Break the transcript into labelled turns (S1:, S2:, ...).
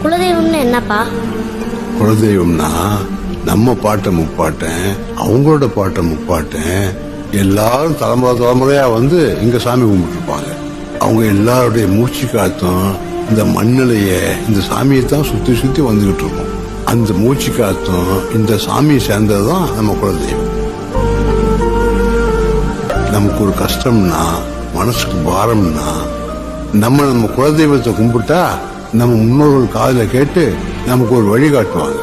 S1: குலதெய்வம்னு என்னப்பா?
S2: குலதெய்வம்னா நம்ம பாட்டை முப்பாட்டேன், அவங்களோட பாட்டை முப்பாட்டேன், எல்லாரும் தலைமுறையா வந்து இங்க சாமி கும்பிட்டு இருப்பாங்க. அவங்க எல்லாருடைய மூச்சு காத்தும் இந்த மண்ணிலைய இந்த சாமியை தான் சுத்தி சுத்தி வந்துகிட்டு இருக்கும். அந்த மூச்சு காத்தும் இந்த சாமியை சேர்ந்ததுதான் நம்ம குலதெய்வம். நமக்கு ஒரு கஷ்டம்னா, மனசுக்கு பாரம்னா, நம்ம குலதெய்வத்தை கும்பிட்டா நம்ம முன்னோர்கள் காதுல கேட்டு நமக்கு ஒரு வழி காட்டுவாங்க.